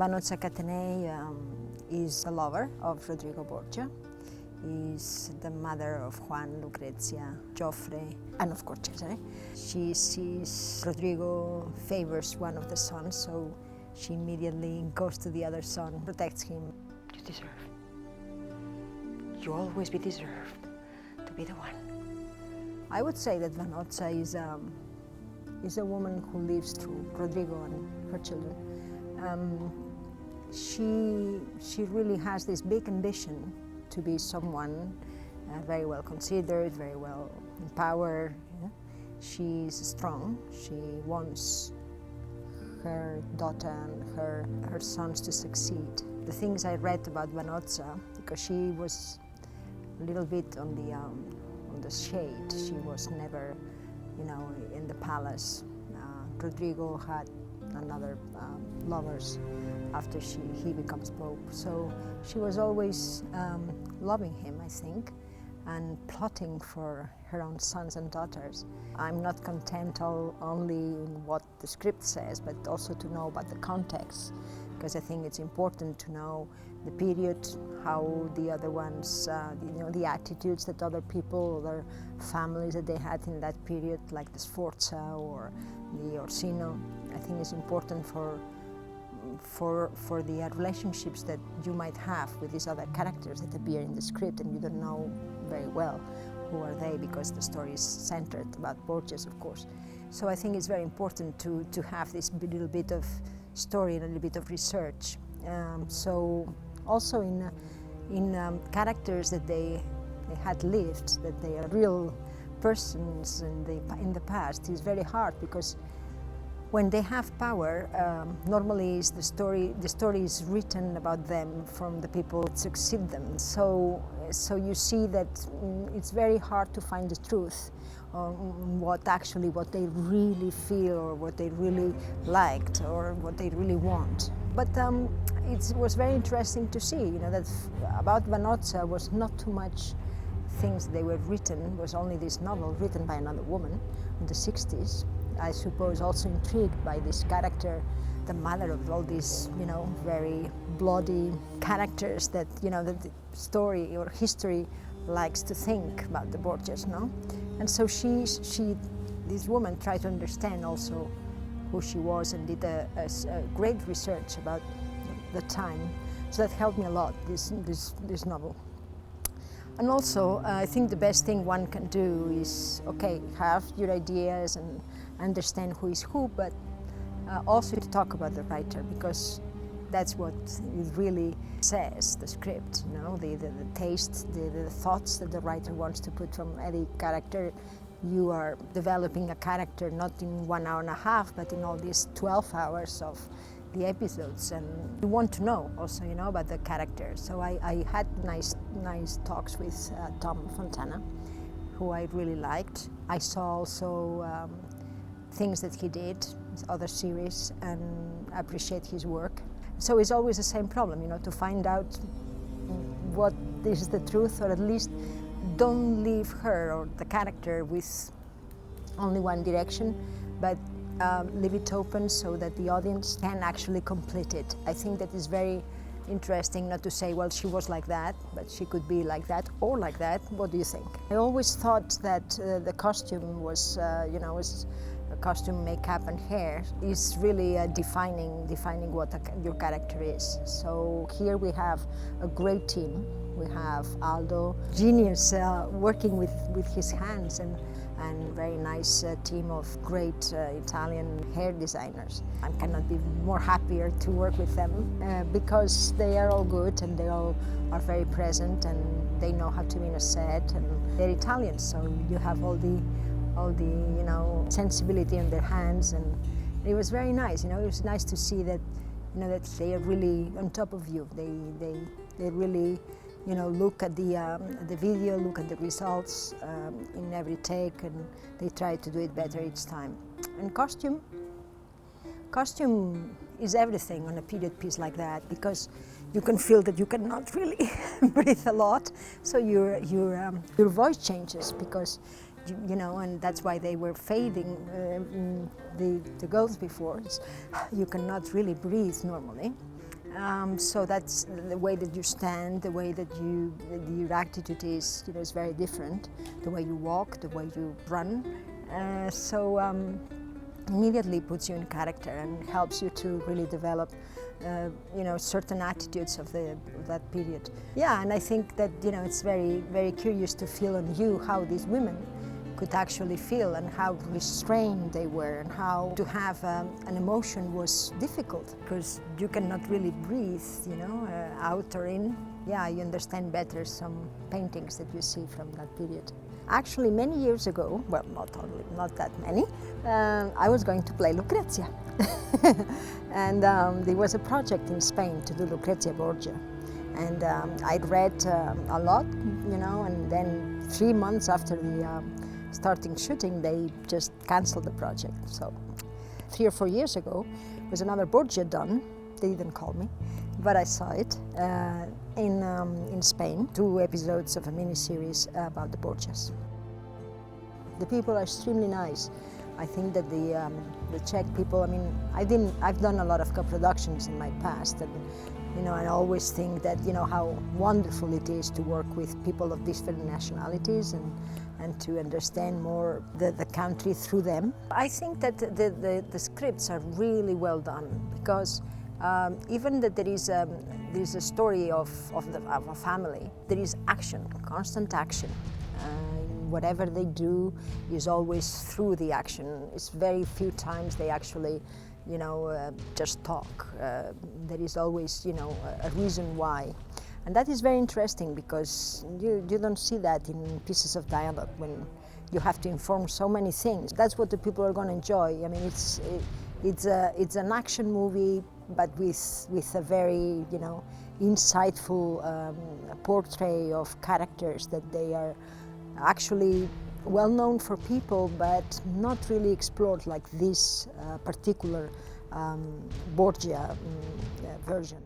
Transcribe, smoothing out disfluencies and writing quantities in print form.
Vannozza Catanei is a lover of Rodrigo Borgia. Is the mother of Juan, Lucrezia, Joffre, and of course Cesare. She sees Rodrigo favors one of the sons, so she immediately goes to the other son, protects him. You deserve. You always be deserved to be the one. I would say that Vannozza is a woman who lives through Rodrigo and her children. She really has this big ambition to be someone very well considered, very well empowered. Yeah? She's strong. She wants her daughter and her sons to succeed. The things I read about Vannozza, because she was a little bit on the shade. She was never, in the palace. Rodrigo had another lovers after he becomes Pope. So she was always loving him, I think, and plotting for her own sons and daughters. I'm not content only in what the script says, but also to know about the context, because I think it's important to know the period, how the other ones, the attitudes that other people, other families that they had in that period, like the Sforza or the Orsino. I think it's important for the relationships that you might have with these other characters that appear in the script, and you don't know very well who are they, because the story is centered about Borgias, of course. So I think it's very important to have this little bit of story and a little bit of research. So also in characters that they had lived, that they are real persons in the past, is very hard, because when they have power, normally the story is written about them from the people that succeed them. So you see that it's very hard to find the truth on what they really feel, or what they really liked, or what they really want. But it was very interesting to see, that about Vannozza was not too much things they were written. It was only this novel written by another woman in the 60s. I suppose also intrigued by this character, the mother of all these, very bloody characters that, that the story or history likes to think about the Borgias, no? And so this woman tried to understand also who she was, and did a great research about the time. So that helped me a lot, this novel. And also, I think the best thing one can do is, have your ideas and understand who is who, but also to talk about the writer, because that's what it really says, the script, the taste, the thoughts that the writer wants to put from any character. You are developing a character not in 1 hour and a half, but in all these 12 hours of the episodes, and you want to know also, about the character. So I had nice talks with Tom Fontana, who I really liked. I saw also things that he did, other series, and appreciate his work. So it's always the same problem, to find out what is the truth, or at least don't leave her or the character with only one direction, but leave it open so that the audience can actually complete it. I think that is very interesting, not to say, well, she was like that, but she could be like that or like that. What do you think? I always thought that the costume was, costume, makeup and hair is really defining what your character is. So here we have a great team. We have Aldo, genius, working with his hands, and very nice team of great Italian hair designers. I cannot be more happier to work with them because they are all good, and they all are very present, and they know how to be in a set, and they're Italian, so you have all the sensibility in their hands, and it was very nice. It was nice to see that that they are really on top of you. They really look at the video, look at the results in every take, and they try to do it better each time. And costume is everything on a period piece like that, because you can feel that you cannot really breathe a lot, so your voice changes, because and that's why they were fading the girls before. You cannot really breathe normally. So that's the way that you stand, the way that your attitude is, is very different. The way you walk, the way you run. Immediately puts you in character and helps you to really develop, certain attitudes of that period. Yeah, and I think that it's very, very curious to feel on you how these women could actually feel and how restrained they were and how to have an emotion was difficult because you cannot really breathe, out or in. Yeah, you understand better some paintings that you see from that period. Actually, many years ago, well, not that many, I was going to play Lucrezia. And there was a project in Spain to do Lucrezia Borgia. And I'd read a lot, and then 3 months after the starting shooting, they just canceled the project. So 3 or 4 years ago, there was another Borgia done. They didn't call me, but I saw it in Spain, 2 episodes of a mini-series about the Borgias. The people are extremely nice. I think that the Czech people, I've done a lot of co-productions in my past, and I always think that, how wonderful it is to work with people of different nationalities and to understand more the country through them. I think that the scripts are really well done because even that there is a story of a family, there is action, constant action. Whatever they do is always through the action. It's very few times they actually, just talk. There is always, a reason why. And that is very interesting because you don't see that in pieces of dialogue when you have to inform so many things. That's what the people are going to enjoy. It's an action movie, but with a very, insightful portrait of characters that they are actually well known for people, but not really explored like this particular Borgia version.